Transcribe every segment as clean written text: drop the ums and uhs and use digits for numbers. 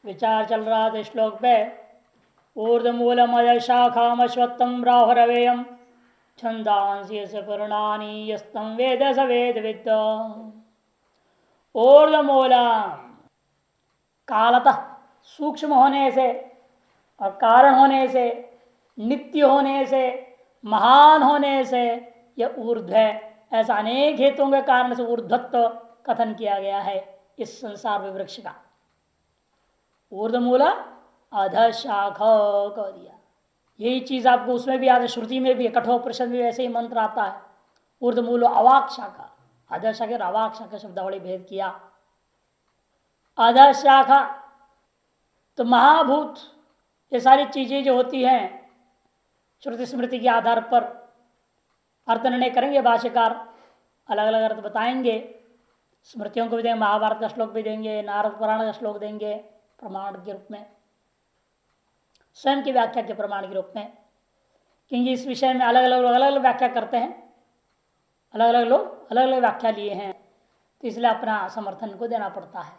विचार चल रहा था श्लोक पे। ऊर्धमूलम शाखाम अश्वत्थम राहुरवेयम छंदांसी से पूर्णानी यस्तम वेद स वेद विद्। ऊर्धमूलम कालतः सूक्ष्म होने से और कारण होने से, नित्य होने से, महान होने से यह ऊर्ध्व है। ऐसा अनेक हेतुओं के कारण से ऊर्ध्वत्व कथन किया गया है इस संसार वृक्ष का। ऊर्धमूल अध शाखा कह दिया। यही चीज आपको उसमें भी आता, श्रुति में भी, कठोपनिषद में वैसे ही मंत्र आता है। ऊर्धमूल अवाक शाखा, अध शाखा और अवाक शाखा शब्दावली भेद किया। अध शाखा तो महाभूत, ये सारी चीजें जो होती हैं श्रुति स्मृति के आधार पर अर्थ निर्णय करेंगे भाष्यकार, अलग अलग अर्थ बताएंगे। स्मृतियों को भी देंगे, महाभारत का श्लोक भी देंगे, नारद पुराण का श्लोक देंगे प्रमाण के रूप में, स्वयं की व्याख्या के प्रमाण के रूप में। क्योंकि इस विषय में अलग अलग व्याख्या करते हैं, अलग अलग लोग अलग अलग व्याख्या लिए हैं, तो इसलिए अपना समर्थन को देना पड़ता है।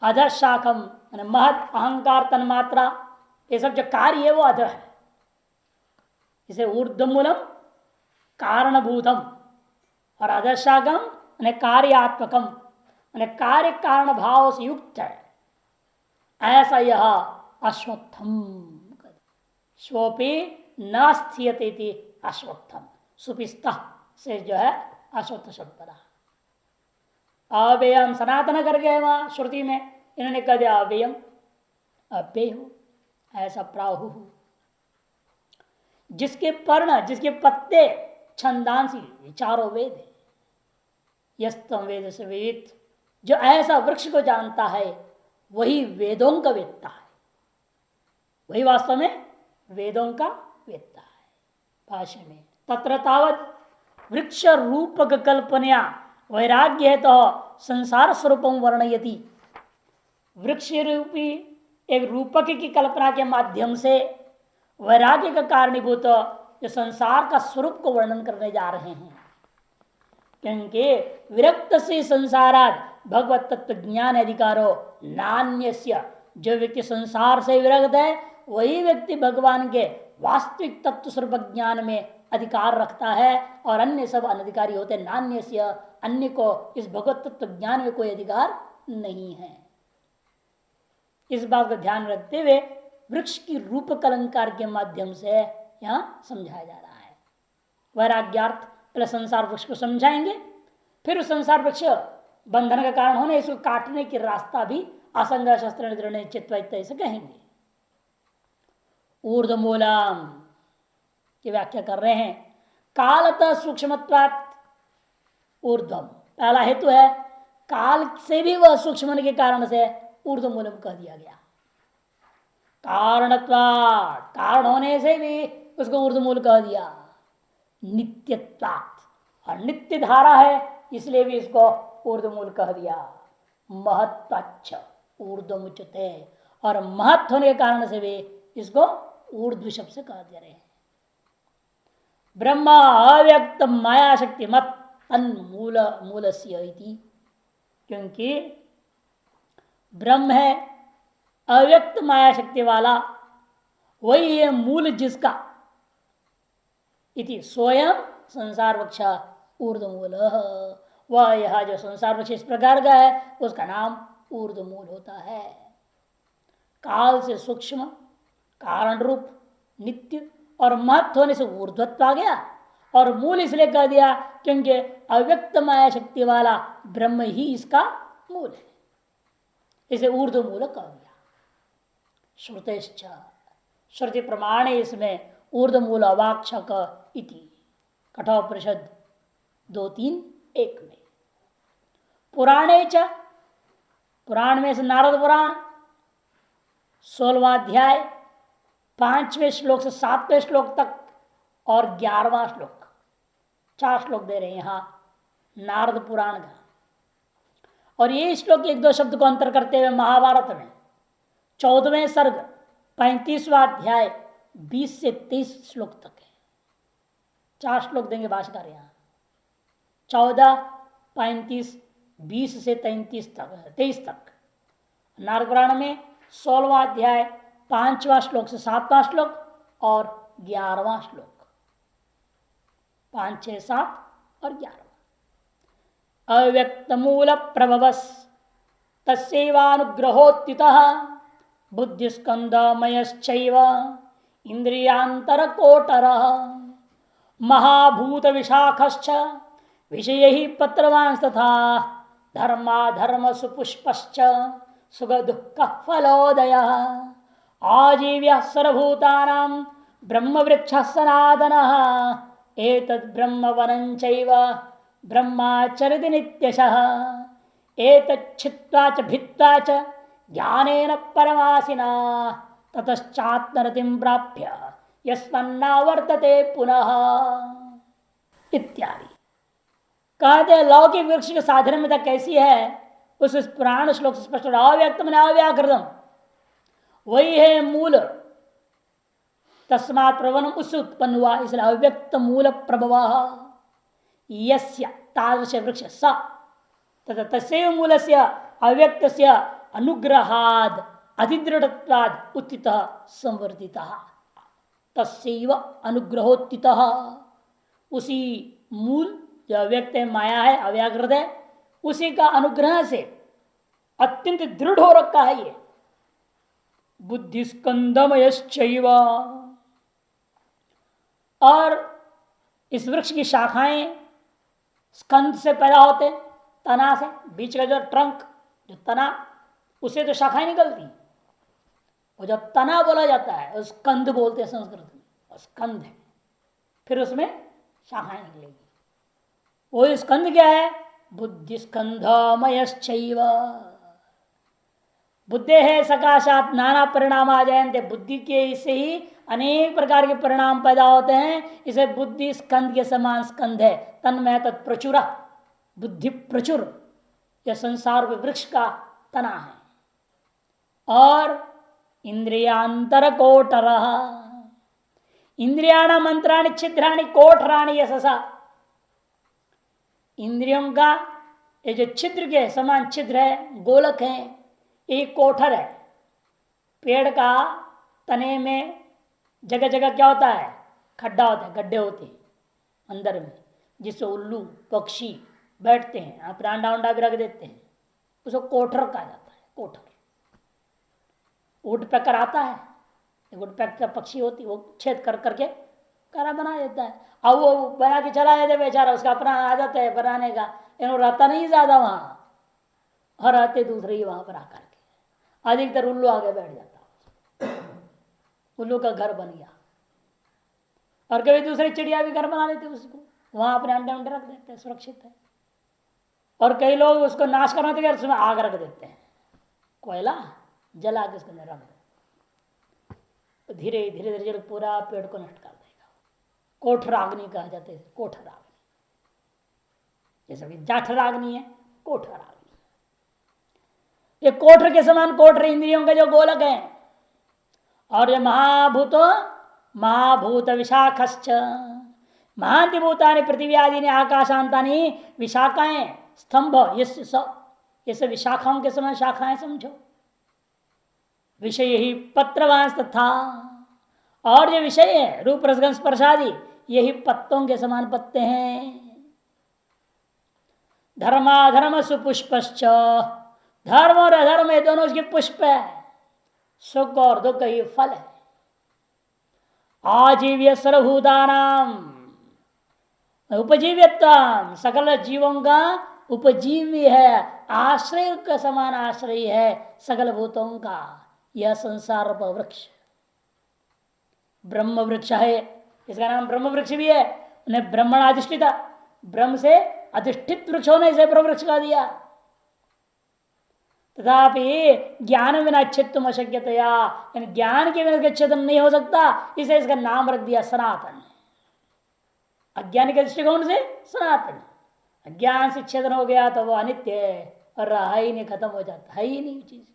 अध शाखम महत अहंकार तन्मात्रा, ये सब जो कार्य है वो अध है। इसे ऊर्ध्वमूलम कारणभूतम और अधशाखम कार्यात्मकम, कार्य कारण भाव से युक्त है। ऐसा यह अश्वत्थम, स्वपि न स्थियते अश्वत्थम, सुपिस्ता से जो है अश्वत्थ शब्द बना। अव्ययम सनातन कर गए वहां श्रुति में, इन्होंने कह दिया अव्ययम, अव्यय हो, ऐसा प्राहु। जिसके पर्ण, जिसके पत्ते छंदांसी, चारों वेद है। यस्तम वेद से वेद, जो ऐसा वृक्ष को जानता है वही वेदों का वेत्ता है, वही वास्तव में वेदों का वेत्ता है। भाष्य में तत्र तावत वृक्ष रूपक कल्पनया वैराग्य है तो संसार स्वरूपम वर्णयति। वृक्ष रूपी एक रूपक की कल्पना के माध्यम से वैराग्य का कारणीभूत जो संसार का स्वरूप को वर्णन करने जा रहे हैं। क्योंकि विरक्त से संसारात भगवत तत्व ज्ञान अधिकारो नान्यस्य, जो व्यक्ति संसार से विरक्त है वही व्यक्ति भगवान के वास्तविक तत्व स्वरूप ज्ञान में अधिकार रखता है, और अन्य सब अनधिकारी होते। नान्यस्य, अन्य को इस भगवत तत्व ज्ञान में कोई अधिकार नहीं है। इस बात को ध्यान रखते हुए वृक्ष की रूपक अलंकार के माध्यम से यहां समझाया जा रहा है। वैराग्यार्थ पहले संसार वृक्ष को समझाएंगे, फिर उस संसार वृक्ष बंधन का कारण होने, इसको काटने की रास्ता भी असंग शस्त्र चित्त से कहेंगे। ऊर्ध्वमूलम की व्याख्या कर रहे हैं। कालतः सूक्ष्मत्वात् ऊर्ध्वम, पहला हेतु है काल से भी वह सूक्ष्म होने के कारण से ऊर्ध्वमूलम कह दिया गया। कारणत्वात्, कारण होने से भी उसको ऊर्ध्वमूल कह दिया। नित्यत्वात्, और नित्य धारा है इसलिए भी इसको ऊर्ध्वमूल कह दिया। महत्वाच्छ ऊर्ध्वमुच्यते, और महत्व होने के कारण से भी इसको ऊर्ध्व शब्द से कह दे रहे हैं। ब्रह्म अव्यक्त माया शक्ति मत तन्मूल मूलस्य इति, क्योंकि ब्रह्म है अव्यक्त माया शक्ति वाला, वही है मूल जिसका। इति स्वयं संसार वृक्ष ऊर्ध्वमूल, वह यह जो संसार वृक्ष इस प्रकार का है उसका नाम ऊर्ध्वमूल होता है। काल से सूक्ष्म, कारण रूप, नित्य और महत्व होने से ऊर्ध्वत्व आ गया, और मूल इसलिए कह दिया क्योंकि अव्यक्त माया शक्ति वाला ब्रह्म ही इसका मूल है, इसे ऊर्ध्वमूल कह दिया। श्रुतेश्च, श्रुति प्रमाण है इसमें ऊर्ध्वमूल अवाक्षक इति, कठोपनिषद 2:3:1 में। पुराणे च, पुराण में से नारद पुराण 16वां अध्याय 5वें श्लोक से 7वें श्लोक तक और 11वां श्लोक, 4 श्लोक दे रहे हैं यहां नारद पुराण का। और ये श्लोक एक दो शब्द को अंतर करते हुए महाभारत में 14वें सर्ग 35वां अध्याय 20 से 23 श्लोक तक है। 4 श्लोक देंगे भाष्यकार यहां, 14, 35, 20 से 23 तक नारद पुराण में, 16वां अध्याय 5वां श्लोक से 7वां श्लोक और 11वां श्लोक। 5, 6, 7 और 11। अव्यक्त मूल प्रभवस् तस्यैवानुग्रहोत्थितः बुद्धिस्कंदमयश्चैव इंद्रियांतरकोटरः महाभूत विशाखश्च विषयैः पत्रवांस्तथा धर्माधर्म सुपुष्पश्च सुख दुःख फलोदयः आजीव्यः सर्वभूतानां ब्रह्मवृक्षः सनातनः एतद् ब्रह्मवनं चैव ब्रह्माचरति नित्यशः एतच्छित्वा च भित्त्वा च ज्ञानेन परमासिना ततश्चात्मरतिं प्राप्य यस्मन्नावर्तते पुनः इत्यादि। कहते लौकिक वृक्ष की साधर्म्यता कैसी है उस पुराण श्लोक से स्पष्ट। अव्यक्त में अव्याकृतम वही है मूल, तस्मात् प्रवनम उससे उत्पन्न हुआ, इसलिए अव्यक्त मूल प्रभव यस्य तादृश वृक्ष स तथा तस्यैव मूलस्य अव्यक्तस्य अनुग्रहाद अधिदृढ़त्वाद उत्थितः संवर्धितः तस्यैव अनुग्रहोत्थितः उसी मूल जो अव्यक्त माया है अव्याकृत है उसी का अनुग्रह से अत्यंत दृढ़ हो रखा है ये बुद्धि स्कंदमयश्चैव। और इस वृक्ष की शाखाएं स्कंद से पैदा होते, तना से, बीच का जो ट्रंक जो तना उसे तो शाखाएं निकलती, वो जो तना बोला जाता है उस स्कंद बोलते हैं संस्कृत में, स्कंद है, फिर उसमें शाखाएं निकलेगी। वो स्कंद क्या है? बुद्धि स्कंधमयश्चैव बुद्धि है सकाशात नाना परिणाम आ जाएंगे, बुद्धि के इससे ही अनेक प्रकार के परिणाम पैदा होते हैं, इसे बुद्धि स्कंद के समान स्कंद है। तन्मय तत्प्रचुर बुद्धि प्रचुर यह संसार के वृक्ष का तना है। और इंद्रियांतर कोटर इंद्रियाण मंत्राणि छिद्राणि कोठराणि यशसा इंद्रियों का ये जो छिद्र के समान छिद्र है, गोलक है, एक कोठर है। पेड़ का तने में जगह जगह क्या होता है? खड्डा होता है, गड्ढे होते हैं अंदर में, जिससे उल्लू पक्षी बैठते हैं, अपना अंडा उंडा भी रख देते हैं, उसको कोठर कहा जाता है। कोठर वुड पैकर आता है, वुड पैकर पक्षी होती, वो छेद कर करके करा बना देता है। अब वो बना के चला जाता है बेचारा, उसका अपना आदत है बनाने का, लेकिन रहता नहीं ज्यादा वहां, और रहते दूसरे ही वहां पर आकर के। अधिकतर उल्लू आगे बैठ जाता, उल्लू का घर बन गया। और कभी दूसरी चिड़िया भी घर बना लेते उसको, वहां अपने अंडे अंडे रख देते हैं, सुरक्षित है। और कई लोग उसको नाश करना देते, उसमें आग रख देते हैं, कोयला जला के उसके अंदर रख देते, तो धीरे धीरे धीरे पूरा पेड़ को नष्ट कर देगा। कोठराग्नि कहा जाता है, कोठराग्नि, जैसे कि जाठराग्नि है, कोठराग्नि। ये कोठर के समान कोठर इंद्रियों के जो गोलक है। और ये महाभूत विशाखश्च महांति भूतानि पृथ्वी आदि ने आकाशांतानि विशाखाएं स्तंभ ये विशाखाओं के समान शाखाएं समझो। विषय ही पत्रवांस था, और ये विषय है रूप रसगंध स्पर्शादि, यही पत्तों के समान पत्ते हैं। धर्माधर्म सुपुष्पश्च धर्म और अधर्म ये दोनों उसके पुष्प है, सुख और दुख ही फल है। आजीव्य सर्वभूतानाम उपजीव्यत्व सकल जीवों का उपजीव्य है, आश्रय का समान आश्रय है सकल भूतों का यह संसार वृक्ष ब्रह्म वृक्ष है। इसका नाम ब्रह्म वृक्ष भी है, उन्हें ब्रह्मण अधिष्ठित, ब्रह्म से अधिष्ठित वृक्ष होने से ब्रह्म वृक्ष का दिया। तथापि ज्ञान बिना छित्तुम अशक्यतया, ज्ञान के बिना छेदन नहीं हो सकता, इसे इसका नाम रख दिया सनातन। अज्ञान के दृष्टिकोण से सनातन, अज्ञान से छेदन हो गया तो वह अनित्य है और रहा ही नहीं, खत्म हो जाता है ही नहीं चीज।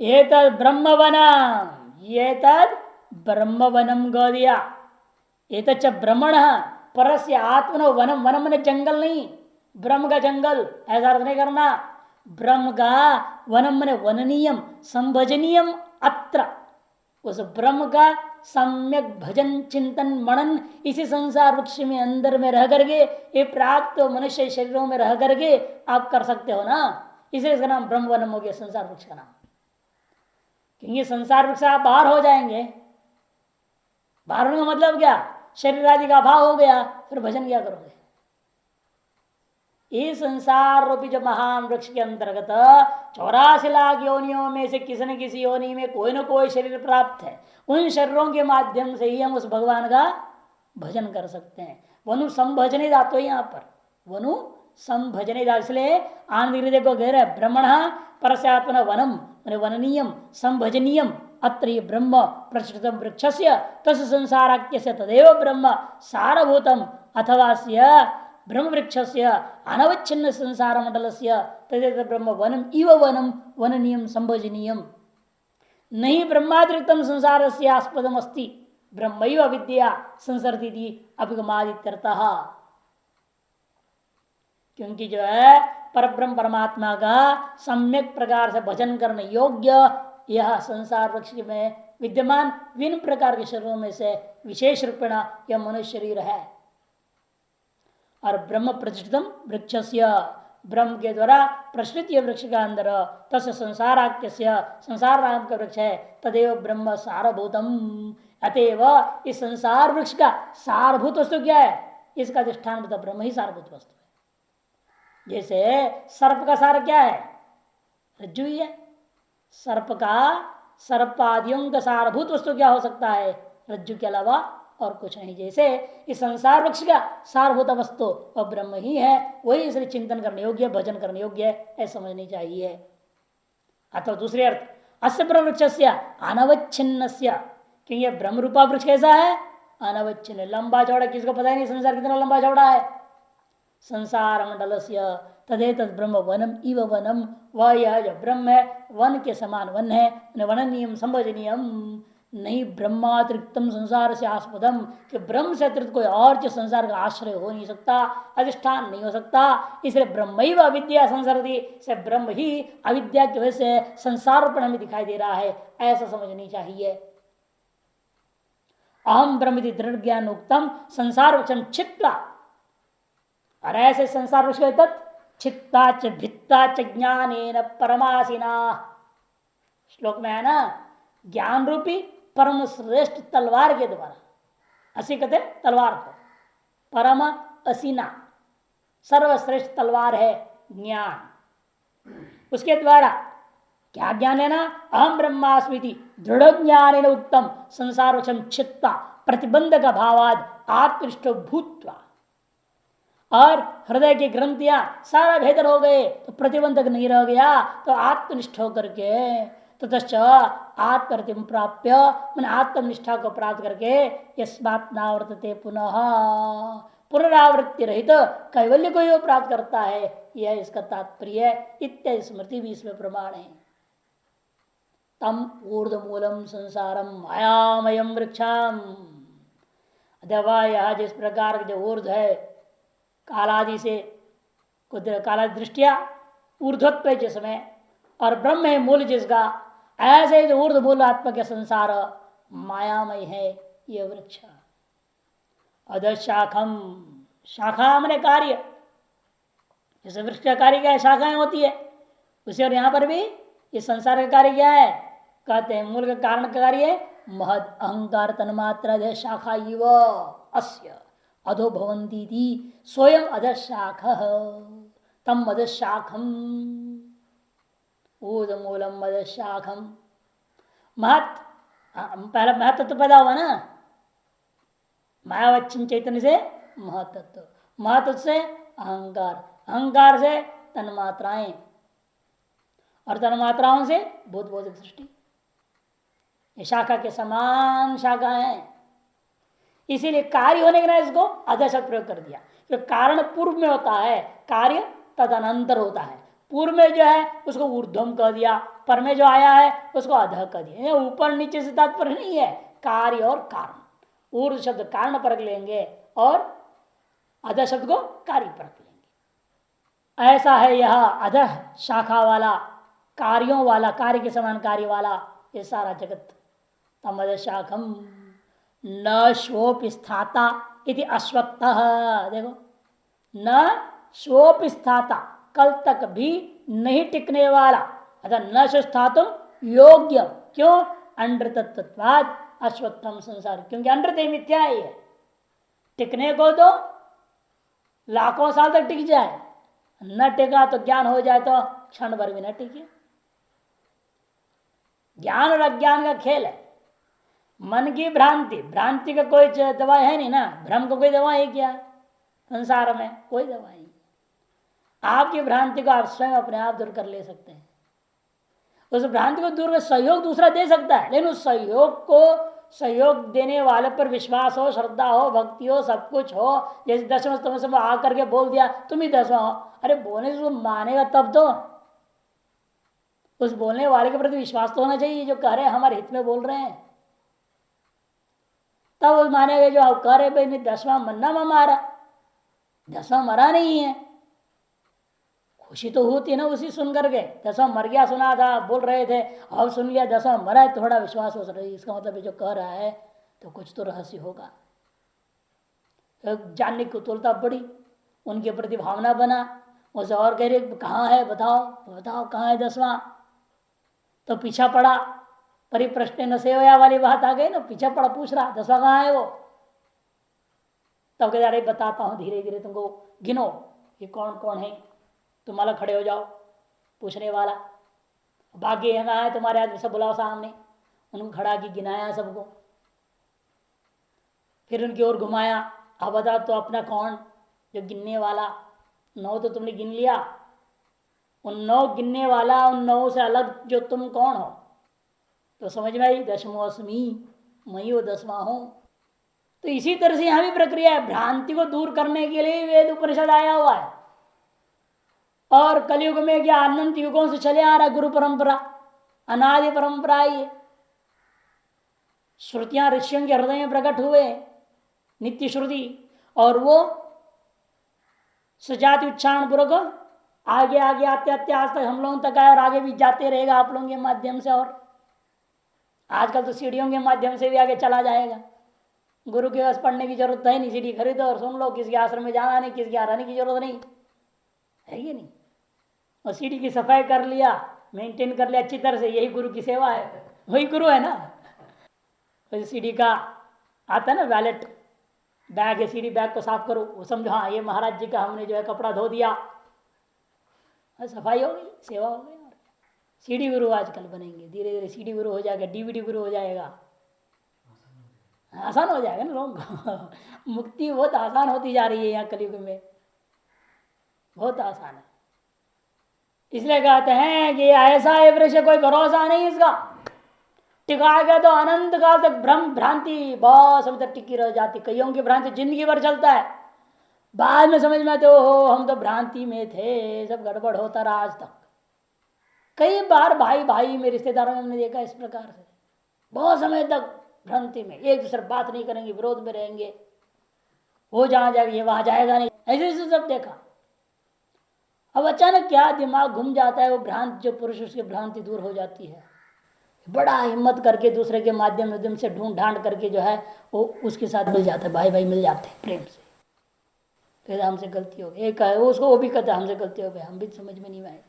ये तद ब्रह्मवनम, ये तद ब्रह्मवनम गो दिया। ये तच ब्रह्मण परस्य आत्मनो वनम, वनम ने जंगल नहीं, ब्रह्म का जंगल ऐसा अर्थ नहीं करना। ब्रह्म का वनम मने वननीयम संभजनीयम अत्र, उस ब्रह्म का सम्यक भजन चिंतन मनन इसी संसार वृक्ष में अंदर में रह करके, ये प्राप्त मनुष्य शरीरों में रह करके आप कर सकते हो ना, इसलिए इसका नाम ब्रह्म वनम हो गया, संसार वृक्ष का नाम। क्योंकि संसार वृक्ष आप बाहर हो जाएंगे, बाहर होने का मतलब क्या, शरीर आदि का अभाव हो गया, फिर भजन क्या करोगे। ये संसार रूपी जो महान वृक्ष के अंतर्गत 84 लाख योनियों में से किसी न किसी योनि में कोई न कोई शरीर प्राप्त है, उन शरीरों के माध्यम से ही हम उस भगवान का भजन कर सकते हैं। वनु संभजने दातो यहाँ पर, वनु संभजने दा, इसलिए आनंद देखो कह रहे ब्रह्मण परस्यात्मन वनम वननीयम संभजनीयम अत्र ब्रह्म प्रचलितम वृक्षस्य तस् संसाराख्य तदेव ब्रह्म सारभूतम अथवा ब्रह्म वृक्षस्य अनवच्छिन्न संसार मंडलस्य तदेव ब्रह्म वनम इव वनम वननीयम संभजनीयम नहीं ब्रह्मातिरिक्तम संसार से आस्पदम अस्ति ब्रह्मैव विद्या संसर्ति अभिगमादित्यर्थः। क्योंकि जो है परब्रह्म परमात्मा का सम्यक प्रकार से भजन करने योग्य यह संसार वृक्ष में विद्यमान विभिन्न प्रकार के शरीरों में से विशेष रूपेण यह मनुष्य शरीर है। और ब्रह्म प्रतिष्ठितम वृक्षस्य, ब्रह्म के द्वारा प्रचलित यह वृक्ष का अंदर तस् संसाराख्य संसार नाम का वृक्ष है, तदेव ब्रह्म सारभूतम, अतएव इस संसार वृक्ष का सारभूत वस्तु क्या है, इसका अधिष्ठान बता ब्रह्म ही सारभूत वस्तु है। जैसे सर्प का सार क्या है, रज्जु ही है। सर्प का सर्पादियों का सारभूत वस्तु क्या हो सकता है, रज्जु के अलावा और कुछ नहीं। जैसे इस संसार वृक्ष का सारभूत वस्तु वह ब्रह्म ही है, वही इसलिए चिंतन करने योग्य भजन करने योग्य है, ऐसा समझनी चाहिए। अथवा दूसरे अर्थ अस्य ब्रह्म वृक्ष अनवच्छिन्न, क्योंकि ब्रह्म रूपा वृक्ष कैसा है, अनवच्छिन्न, लंबा चौड़ा, किसको पता ही नहीं संसार कितना लंबा चौड़ा है। संसार मंडल तदेतद ब्रह्म वनम इव वनम, वह यह जो ब्रह्म है वन के समान वन है, वननीयम संभजनीयम नहीं ब्रह्मातिरिक्तम संसार से आस्पदम, कि ब्रह्म से अतिरिक्त कोई और जो संसार का आश्रय हो नहीं सकता, अधिष्ठान नहीं हो सकता, इसलिए ब्रह्मैव अविद्या संसरति, से ब्रह्म ही अविद्या की वजह से संसार पर हमें दिखाई दे रहा है, ऐसा समझनी चाहिए। अहम ब्रह्म दृढ़ ज्ञान उक्तम संसार वृक्षम छित्ता, और ऐसे संसार वृक्ष छित्ता च भित्ता च ज्ञानेन परमासिना, श्लोक में है ना, ज्ञान रूपी परम श्रेष्ठ तलवार के द्वारा, असी कहते तलवार को, परम असीना सर्वश्रेष्ठ तलवार है ज्ञान, उसके द्वारा क्या ज्ञान है ना, अहम ब्रह्मास्मि दृढ़ ज्ञान उत्तम संसार वृक्षम छित्ता प्रतिबंधक भावाद आत्मनिष्ठ भूत्वा, और हृदय की ग्रंथियां सारा भेदन हो गए तो प्रतिबंधक नहीं रह गया, तो आत्मनिष्ठ होकर के ततश्च आत्मरतिम प्राप्य, मैंने आत्मनिष्ठा को प्राप्त करके यस्मात् नावर्तते पुनः, पुनरावृत्ति रहित कैवल्य को ही प्राप्त करता है, यह इसका तात्पर्य इत्यादि स्मृति भी इसमें प्रमाण है। तम ऊर्ध्वमूलम संसारम मायामयम वृक्षम, अथवा यह जिस प्रकार के जो ऊर्ध्व है कालादि से काला दृष्टिया ऊर्ध्वत्व जिसमें, और ब्रह्म है मूल जिसका, ऐसे जो ऊर्ध्व मूल आत्मा के संसार मायामय है यह वृक्ष। अधशाखम, शाखा मैंने कार्य, जैसे वृक्ष का कार्य क्या है, शाखाएं होती है उसे, और यहां पर भी इस संसार का कार्य क्या है, कहते हैं मूल का कारण का कार्य है महद अहंकार तन्मात्र शाखा इव अस्य अधो भवंती स्वयं अधशाख तम अधशाखम ऊर्ध्वमूलम अधशाखम। महत, पहला महत्व तो पैदा हुआ ना, मायावच्छिन्न चैतन्य से महतत्व, महत्व से अहंकार, अहंकार से तन्मात्राएं, और तन्मात्राओं से भूत भौतिक सृष्टि, ये शाखा के समान शाखा है। इसीलिए कार्य होने के लिए इसको अध शब्द प्रयोग कर दिया, क्योंकि कारण पूर्व में होता है, कार्य तदनंतर होता है। पूर्व में जो है उसको ऊर्ध्वम कह दिया, पर में जो आया है उसको अध कह दिया। ऊपर नीचे से तात्पर्य नहीं है, कार्य और कारण, ऊर्ध्व शब्द कारण परख लेंगे और अध शब्द को कार्य परख लेंगे। ऐसा है यह अधः शाखा वाला, कार्यों वाला, कार्य के समान कार्य वाला ये सारा जगत। तमद शाखम न शोप स्थाता इति अश्वत्थ। देखो, न शोप स्थाता, कल तक भी नहीं टिकने वाला, अर्थात न स्थातुम योग्य। क्यों? अंडर तत्वाद अश्वत्थम संसार, क्योंकि अंडर दे मिथ्या ही है। टिकने को तो लाखों साल तक टिक जाए, न टिका तो ज्ञान हो जाए तो क्षण भर भी न टिके। ज्ञान और अज्ञान का खेल है। मन की भ्रांति, भ्रांति का कोई दवा है नहीं ना, भ्रम को कोई दवा है क्या संसार में? कोई दवा नहीं। आपकी भ्रांति को आप स्वयं अपने आप दूर कर ले सकते हैं। उस भ्रांति को दूर कर सहयोग दूसरा दे सकता है, लेकिन उस सहयोग को, सहयोग देने वाले पर विश्वास हो, श्रद्धा हो, भक्ति हो, सब कुछ हो। जैसे दसवें तमस में आकर के बोल दिया तुम ही 10वां हो, अरे बोलने से मानेगा तब तो। उस बोलने वाले के प्रति विश्वास तो होना चाहिए, जो कह रहे हैं हमारे हित में बोल रहे हैं, तब वो मानेगा। जो आप कह रहे भाई नहीं 10वां मरना में मारा, 10वां मरा नहीं है, खुशी तो होती ना उसी सुन करके। 10वां मर गया सुना था, बोल रहे थे, अब सुन लिया 10वां मरा है, थोड़ा विश्वास हो रही, इसका मतलब जो कह रहा है तो कुछ तो रहस्य होगा। तो जानने की कुतूहलता बढ़ी, उनके प्रति भावना बना, उसे और कह रहे कहाँ है बताओ, बताओ कहाँ है 10वां। तो पीछा पड़ा, परिप्रश्न न सेवया वाली बात आ गई ना, पीछा पड़ा, पूछ रहा 10वां कहाँ है वो। तब कह रहे बताता हूँ धीरे धीरे, तुमको गिनो कि कौन कौन है। तुम अलग खड़े हो जाओ, पूछने वाला भाग्य यहाँ है तुम्हारे आदमी, सब बुलाओ सामने। उनको खड़ा की गिनाया सबको, फिर उनकी ओर घुमाया, अब बता तो अपना कौन जो गिनने वाला। 9 तो तुमने गिन लिया, उन 9 गिनने वाला, उन 9 से अलग जो तुम कौन हो। तो समझ में आई, 10वां मैं वो 10वां हूं। तो इसी तरह से यहां भी प्रक्रिया है, भ्रांति को दूर करने के लिए वेद उपनिषद आया हुआ है। और कलयुग में क्या अनंत युगों से चले आ रहा है गुरु परंपरा, अनादि परंपरा। ये श्रुतियां ऋषियों के हृदय में प्रकट हुए, नित्य श्रुति, और वो सजाति उच्चारण पूर्वक आगे आगे आते आते आज तक हम लोगों तक आए, और आगे भी जाते रहेगा आप लोगों के माध्यम से। और आजकल तो सीढ़ियों के माध्यम से भी आगे चला जाएगा। गुरु के पास पढ़ने की जरूरत है नहीं, सीढ़ी खरीदो और सुन लो, किसी आश्रम में जाना नहीं, किसी यहाँ रहने की जरूरत नहीं है, ये नहीं। और सीढ़ी की सफाई कर लिया, मेंटेन कर लिया अच्छी तरह से, यही गुरु की सेवा है, वही गुरु है ना। सीढ़ी का आता है ना वैलेट बैग है, सीढ़ी बैग को साफ करो, वो समझो हाँ ये महाराज जी का हमने जो है कपड़ा धो दिया, सफाई हो गई, सेवा हो गई। सीढ़ी गुरु आजकल बनेंगे, धीरे धीरे सीढ़ी गुरु हो जाएगा, डीवीडी गुरु हो जाएगा, आसान हो जाएगा ना लोग। मुक्ति बहुत आसान होती जा रही है यहाँ कलयुग में, बहुत आसान है। इसलिए कहते हैं कि ऐसा है वृक्ष, कोई भरोसा नहीं इसका, टिका गया तो अनंत काल तक भ्रम भ्रांति बहुत समय तक टिकी रह जाती। कईयों की भ्रांति जिंदगी भर चलता है, बाद में समझ में आते हो हम तो भ्रांति में थे, सब गड़बड़ होता रहा आज तक। कई बार भाई भाई में, रिश्तेदारों में हमने देखा इस प्रकार से, बहुत समय तक भ्रांति में, एक दूसरे बात नहीं करेंगे, विरोध में रहेंगे, वो जहां जाएगा ये वहां जाएगा नहीं, ऐसे ऐसे सब देखा। अब अचानक क्या दिमाग घूम जाता है, वो भ्रांति, जो पुरुष उसकी भ्रांति दूर हो जाती है, बड़ा हिम्मत करके दूसरे के माध्यम से ढूंढ ढांड करके जो है वो उसके साथ मिल जाता है, भाई भाई मिल जाते हैं प्रेम से। फिर हमसे गलती हो गई, एक है उसको, वो भी कहता है हमसे गलती हो गई, हम भी समझ में नहीं आए,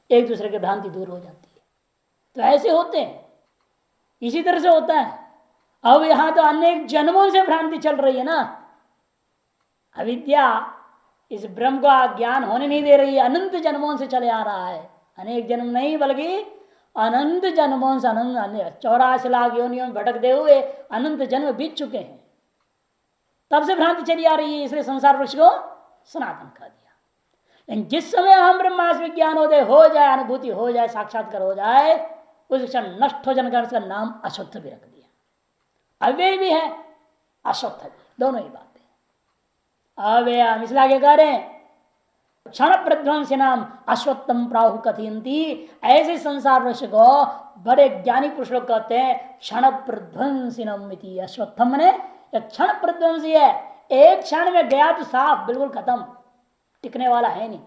एक दूसरे की भ्रांति दूर हो जाती है। तो ऐसे होते हैं, इसी तरह से होता है। अब यहां तो अनेक जन्मों से भ्रांति चल रही है ना, अविद्या इस ब्रह्म को ज्ञान होने नहीं दे रही है, अनंत जन्मों से चले आ रहा है। अनेक जन्म नहीं बल्कि अनंत जन्मों से, अनंत 84 लाख योनियों में भटकते हुए अनंत जन्म बीत चुके हैं, तब से भ्रांति चली आ रही है। इसलिए संसार वृक्ष को सनातन कर दिया। लेकिन जिस समय हम ब्रह्मास्म ज्ञान होते हो जाए, अनुभूति हो जाए, साक्षात्कार हो जाए, उस क्षण नष्ट हो जाने का उसका नाम अश्वत्थ भी रख दिया। अव्यय भी है, अश्वत्थ भी, दोनों ही बातें। अव्यय हम इसलिए आगे कह रहे हैं, क्षण प्रध्वंस नाम अश्वत्थम प्राहु कथयंती। ऐसे संसार वृक्ष को बड़े ज्ञानी पुरुष लोग कहते हैं क्षण प्रध्वंसिनम इति। अश्वत्थम ने क्षण प्रध्वंसी है, एक क्षण में गया तो साफ बिल्कुल खत्म, टिकने वाला है नहीं,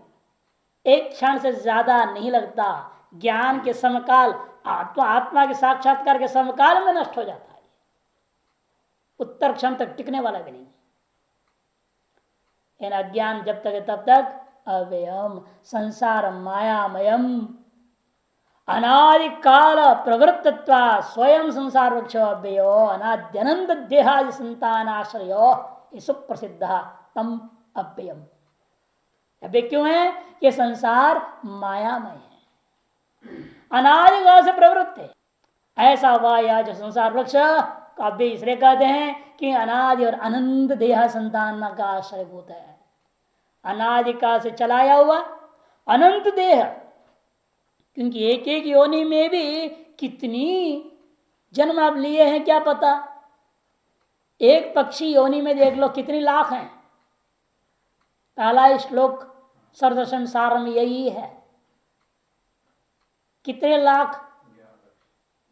एक क्षण से ज्यादा नहीं लगता। ज्ञान के समकाल, आत्मा के साक्षात्कार के समकाल में नष्ट हो जाता है, उत्तर क्षण तक टिकने वाला भी नहीं। अज्ञान जब तक है तब तक अव्ययम, संसार मायामयम, अनादि काल प्रवृत्तत्वा स्वयं संसार वृक्ष अव्ययो अनाद्यनंत देहादि संतानाश्रयो सुप्रसिद्ध तम अव्ययम। अव्यय क्यों है? ये संसार मायामय है, अनादि काल से प्रवृत्त है। ऐसा हुआ यह जो संसार वृक्ष काव्य इसलिए कहते हैं कि अनादि और अनंत देह संतान का आश्रयभूत है। अनादि काल से चलाया हुआ अनंत देह, क्योंकि एक एक योनि में भी कितनी जन्म आप लिए हैं क्या पता। एक पक्षी योनि में देख लो कितनी लाख हैं। पहला श्लोक सर्वदर्शन सार में यही है, कितने लाख?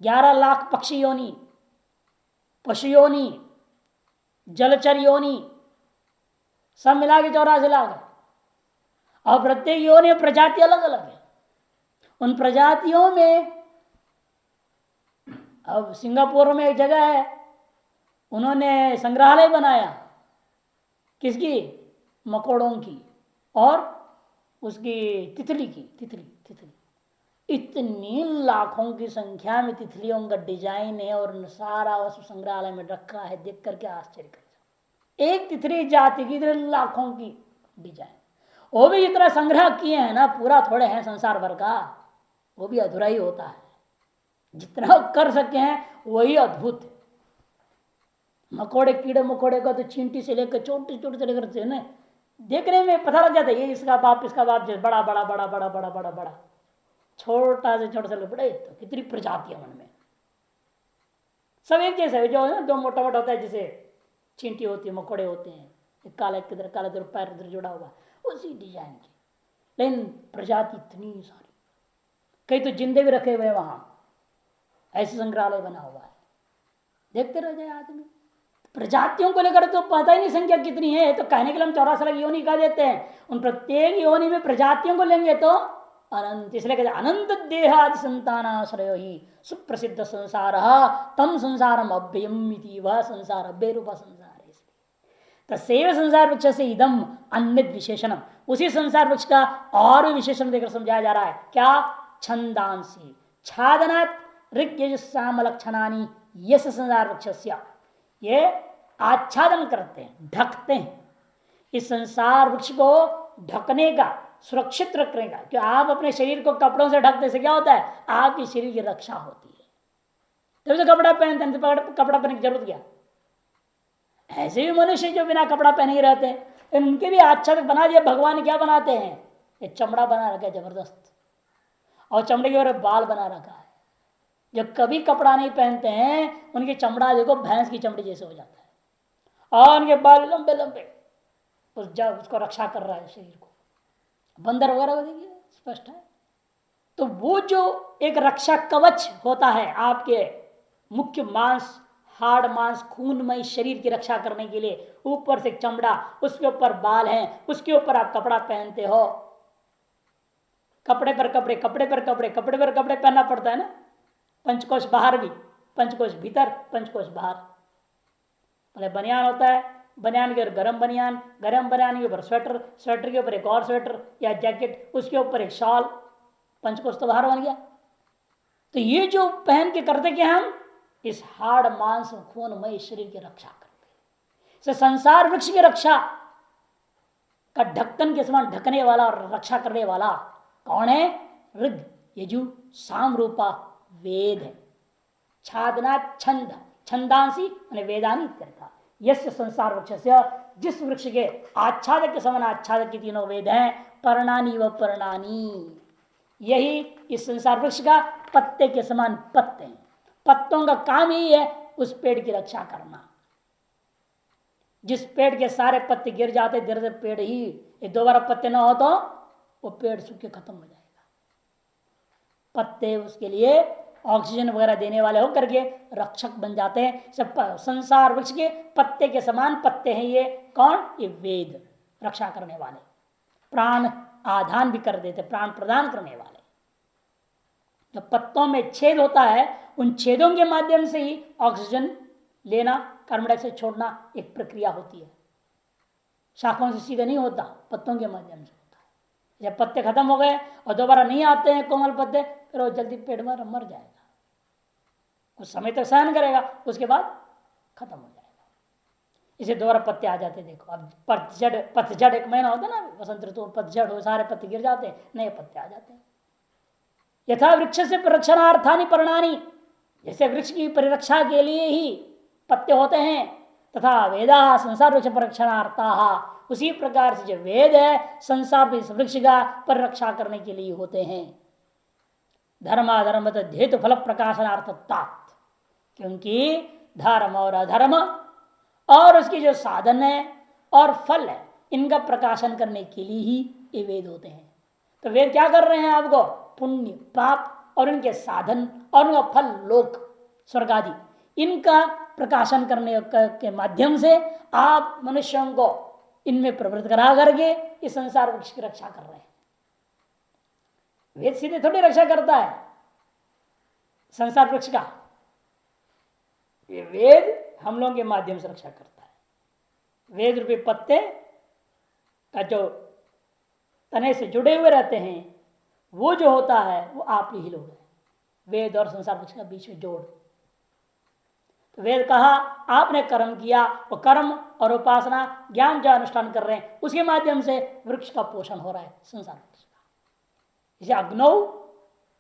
11 लाख पक्षी योनि, पशु योनि, जलचर योनि, सब मिला के 84 लाख है। और प्रत्येक योनि प्रजाति अलग अलग है। उन प्रजातियों में अब सिंगापुर में एक जगह है, उन्होंने संग्रहालय बनाया, किसकी? मकोड़ों की और उसकी तितली की। तितली इतनी लाखों की संख्या में तितलियों का डिजाइन है और सारा वस्तु संग्रहालय में रखा है। देख करके आश्चर्य कर, एक तितली जाति की लाखों की डिजाइन, वो भी इतना संग्रह किए हैं ना, पूरा थोड़े हैं संसार भर का, वो भी अधूरा ही होता है। जितना कर सके हैं वही अद्भुत है। मकोड़े, कीड़े मकोड़े का तो चींटी से लेकर छोटे छोटे से लेकर ना, देखने में पता लग जाता है ये इसका बाप जैसे बड़ा बड़ा बड़ा बड़ा बड़ा बड़ा बड़ा, छोटा से छोटा से बड़े, तो कितनी प्रजातियां उनमें। सब एक जैसे जो है ना, दो मोटा मोटा होता है, जैसे चींटी होती है, मकोड़े होते हैं, काला किधर काला इधर पैर इधर जुड़ा हुआ, उसी डिजाइन की, लेकिन प्रजाति इतनी सारी। कई तो जिंदे भी रखे हुए हैं वहां, ऐसे संग्रहालय बना हुआ है, देखते रह जाए आदमी। प्रजातियों को लेकर तो पता ही नहीं संख्या कितनी है, तो कहने के लिए हम 84 लाख योनि कह देते हैं। उन प्रत्येक योनि में प्रजातियों को लेंगे तो अनंत, इसलिए कहते अनंत देहादि संतानाश्रयो ही सुप्रसिद्ध संसार तम संसारम अव्ययम, वह संसार अव्यय रूपा संसार है। तस्सैव संसार वृक्ष से इदम अन्य विशेषण, उसी संसार वृक्ष का और भी विशेषण देकर समझाया जा रहा है। क्या? छंदांसी छादनात् ऋग्यज साम लक्षणानि यस संसार वृक्ष, ये आच्छादन करते हैं, ढकते हैं। इस संसार वृक्ष को ढकने का, सुरक्षित रखने का, कि आप अपने शरीर को कपड़ों से ढकने से क्या होता है? आपके शरीर की रक्षा होती है। तभी तो कपड़ा पहनते हैं, तो कपड़ा पहनने की जरूरत क्या? ऐसे भी मनुष्य जो बिना कपड़ा पहने ही रहते हैं, उनके भी आच्छादक बना दिया भगवान ने। क्या बनाते हैं? ये चमड़ा बना रखा है जबरदस्त, और चमड़े के ऊपर बाल बना रखा है। जो कभी कपड़ा नहीं पहनते हैं उनकी चमड़ा देखो भैंस की चमड़ी जैसे हो जाता है, और उनके बाल लंबे लंबे, उसको रक्षा कर रहा है शरीर को। बंदर वगैरह को देखिए, स्पष्ट है। तो वो जो एक रक्षा कवच होता है आपके मुख्य मांस, हाड़ मांस, खूनमय शरीर की रक्षा करने के लिए, ऊपर से चमड़ा, उसके ऊपर बाल हैं, उसके ऊपर आप कपड़ा पहनते हो। कपड़े पर कपड़े, कपड़े पर कपड़े, कपड़े पर कपड़े पहनना पड़ता है ना। पंचकोश बाहर भी, पंचकोश भीतर, पंचकोश बाहर। पहले बनियान होता है, बनियान के ऊपर गरम बनियान, गरम बनियान के ऊपर स्वेटर, स्वेटर के ऊपर एक और स्वेटर या जैकेट, उसके ऊपर एक शॉल, पंचकोश तो बाहर बन गया। तो ये जो पहन के करते क्या हम? इस हाड़ मांस खूनमय शरीर की रक्षा करते। संसार वृक्ष की रक्षा का ढक्कन के समान ढकने वाला और रक्षा करने वाला कौन है? ऋग यजु साम रूपा वेद है। छादना छंद, छंदांसी वेदानी करता। यश संसार वृक्ष से, जिस वृक्ष के आच्छादक के समान आच्छादक के तीनों वेद हैं, पर्णानी व पर्णानी, यही इस संसार वृक्ष का पत्ते के समान पत्ते हैं। पत्तों का काम ही है उस पेड़ की रक्षा करना। जिस पेड़ के सारे पत्ते गिर जाते, धीरे धीरे पेड़ ही, ये दोबारा पत्ते ना हो तो वो पेड़ सूख के खत्म हो जाएगा। पत्ते उसके लिए ऑक्सीजन वगैरह देने वाले होकर के रक्षक बन जाते हैं। सब संसार वृक्ष के पत्ते के समान पत्ते हैं ये। कौन? ये वेद, रक्षा करने वाले। प्राण आधान भी कर देते, प्राण प्रदान करने वाले। जब पत्तों में छेद होता है, उन छेदों के माध्यम से ही ऑक्सीजन लेना, कार्बन डाइऑक्साइड छोड़ना एक प्रक्रिया होती है। शाखाओं से सीधे नहीं होता, पत्तों के माध्यम से होता है। जब पत्ते खत्म हो गए और दोबारा नहीं आते हैं कोमल पत्ते, फिर वो जल्दी पेट में मर जाएगा, कुछ समय तक सहन करेगा, उसके बाद खत्म हो जाएगा। इसे दोबारा पत्ते आ जाते, देखो अब पतझड़ एक महीना होता है ना, वसंत ऋतु पतझड़ हो, सारे पत्ते गिर जाते हैं, नए पत्ते आ जाते हैं। यथा वृक्ष से परिरक्षणार्थानि पर्णानि, जैसे वृक्ष की परिरक्षा के लिए ही पत्ते होते हैं, तथा वेदा संसार वृक्ष परिरक्षणार्था, उसी प्रकार से जो वेद है संसार वृक्ष का परिरक्षा करने के लिए होते हैं। धर्माधर्म हेतु फल प्रकाशनार्थता, क्योंकि धर्म और अधर्म और उसके जो साधन है और फल है, इनका प्रकाशन करने के लिए ही ये वेद होते हैं। तो वेद क्या कर रहे हैं? आपको पुण्य पाप और इनके साधन और उनका फल लोक स्वर्ग आदि, इनका प्रकाशन करने के माध्यम से आप मनुष्यों को इनमें प्रवृत्त करा करके इस संसार वृक्ष की रक्षा कर रहे हैं। वेद सीधे थोड़ी रक्षा करता है संसार वृक्ष का, ये वेद हम लोगों के माध्यम से रक्षा करता है। वेद रूपी पत्ते का जो तने से जुड़े हुए रहते हैं, वो जो होता है वो आप ही लोग हैं, वेद और संसार वृक्ष का बीच में जोड़। तो वेद कहा आपने कर्म किया, वो कर्म और उपासना ज्ञान जो अनुष्ठान कर रहे हैं, उसके माध्यम से वृक्ष का पोषण हो रहा है संसार वृक्ष का। इसे अग्नौ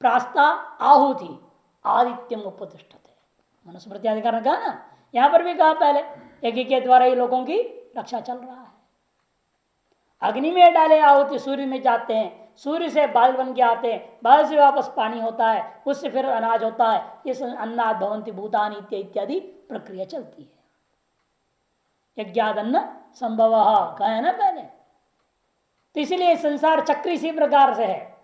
प्रास्ता आहुति आदित्यम उपतिष्ठते, मनुस्मृति अधिकार ने कहा ना, यहां पर भी कहा पहले, यज्ञ के द्वारा ही लोगों की रक्षा चल रहा है। अग्नि में डाले आहुति, सूर्य में जाते हैं, सूर्य से बादल बन के आते हैं, बादल से वापस पानी होता है, उससे फिर अनाज होता है, इस अन्नाद भवन्ति भूतानि इत्यादि प्रक्रिया चलती है। यज्ञाद अन्न संभव कहा है ना पहले। तो इसीलिए संसार चक्र इसी प्रकार से है।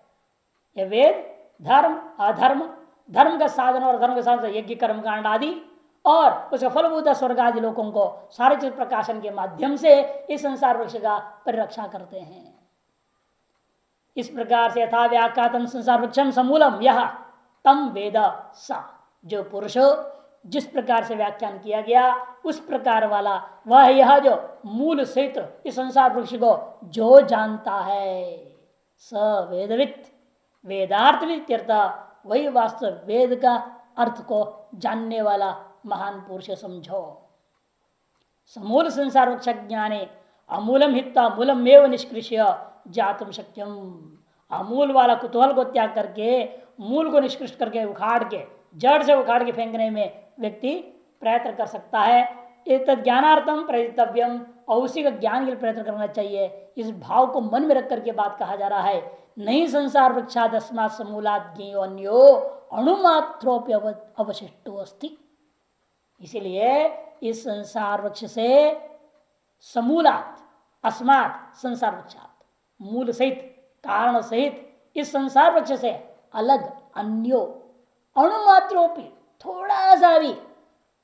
यह वेद धर्म अधर्म, धर्म का साधन और धर्म के साधन यज्ञ कर्म कांड आदि और उसका फलभूत स्वर्ग आदि लोगों को सारे चीज प्रकाशन के माध्यम से इस संसार वृक्ष का परिरक्षा करते हैं। इस प्रकार से यथा व्याख्यातम संसार वृक्षम समूलम यह तम वेद सा, जो पुरुष जिस प्रकार से व्याख्यान किया गया उस प्रकार वाला वह यह जो मूल सहित इस संसार वृक्ष को जो जानता है, स वेदवित वेदार्थवित्यर्थ, वही वास्तव वेद का अर्थ को जानने वाला महान पुरुष समझो। समूल संसार वृक्ष ज्ञाने अमूलम हित्ता मूलम एवं निष्कृष्य जातुम शक्यम, अमूल वाला कुतूहल को त्याग करके मूल को निष्कृष्ट करके उखाड़ के जड़ से उखाड़ के फेंकने में व्यक्ति प्रयत्न कर सकता है। एक ज्ञानार्थम प्रयतव्यम, और उसी का ज्ञान के लिए प्रयत्न करना चाहिए। इस भाव को मन में रख करके बात कहा जा रहा है। नहीं संसार वृक्षाद अस्मात् समूलात् ज्ञेयो अन्यो अणुमात्रोपि अवशिष्टो अस्ति, इसीलिए इस संसार वृक्ष से समूलात् अस्मात् संसार वृक्षात, मूल सहित कारण सहित इस संसार वृक्ष से अलग अन्यो अणुमात्रोपि, थोड़ा सा भी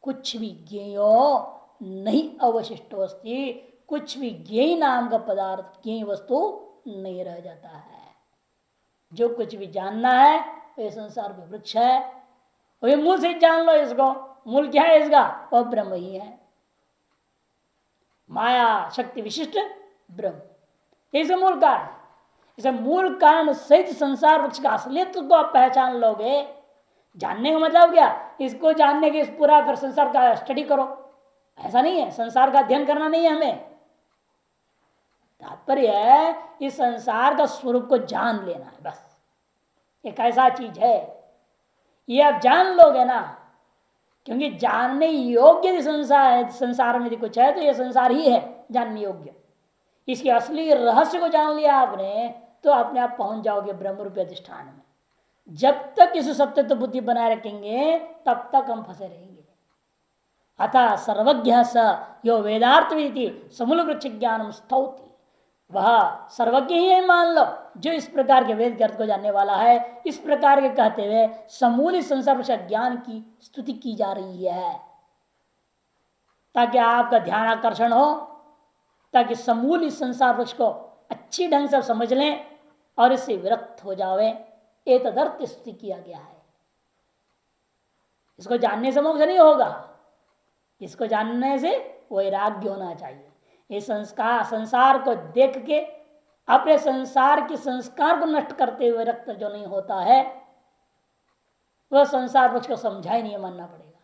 कुछ भी ज्ञेयो नहीं अवशिष्टो अस्ति, कुछ भी ज्ञेय नाम का पदार्थ ज्ञेय वस्तु नहीं रह जाता है। जो कुछ भी जानना है वह संसार में वृक्ष है, वही मूल से जान लो इसको। मूल क्या है इसका? वह ब्रह्म ही है, माया शक्ति विशिष्ट ब्रह्म, इसे मूल कारण। इसे मूल कारण सहित संसार वृक्ष का असलियत को आप पहचान लोगे। जानने का मतलब क्या? इसको जानने के इस पूरा फिर संसार का स्टडी करो, ऐसा नहीं है। संसार का अध्ययन करना नहीं है हमें, तात्पर्य है इस संसार का स्वरूप को जान लेना है बस। एक ऐसा चीज है, ये आप जान लोगे ना, क्योंकि जानने योग्य संसार में यदि कुछ है तो ये संसार ही है जानने योग्य। इसके असली रहस्य को जान लिया आपने तो अपने आप पहुंच जाओगे ब्रह्म रूपी अधिष्ठान में। जब तक इस सत्य तो बुद्धि बनाए रखेंगे तब तक हम फंसे रहेंगे। अतः सर्वज्ञ स यो वेदार्थ समूल वृक्ष ज्ञानम स्तौति, वह सर्वज्ञ ही है मान लो, जो इस प्रकार के वेद के अर्थ को जानने वाला है। इस प्रकार के कहते हुए समूल संसार वृक्ष ज्ञान की स्तुति की जा रही है, ताकि आपका ध्यान आकर्षण हो, ताकि समूल इस संसार वृक्ष को अच्छी ढंग से समझ लें और इससे विरक्त हो जावे। एक तदर्थ स्तुति किया गया है। इसको जानने से मोक्ष नहीं होगा, इसको जानने से वैराग्य होना चाहिए। ये संसार को देख के अपने संसार के संस्कार को नष्ट करते हुए रक्त जो नहीं होता है, वह संसार पक्ष को समझा ही नहीं, मानना पड़ेगा।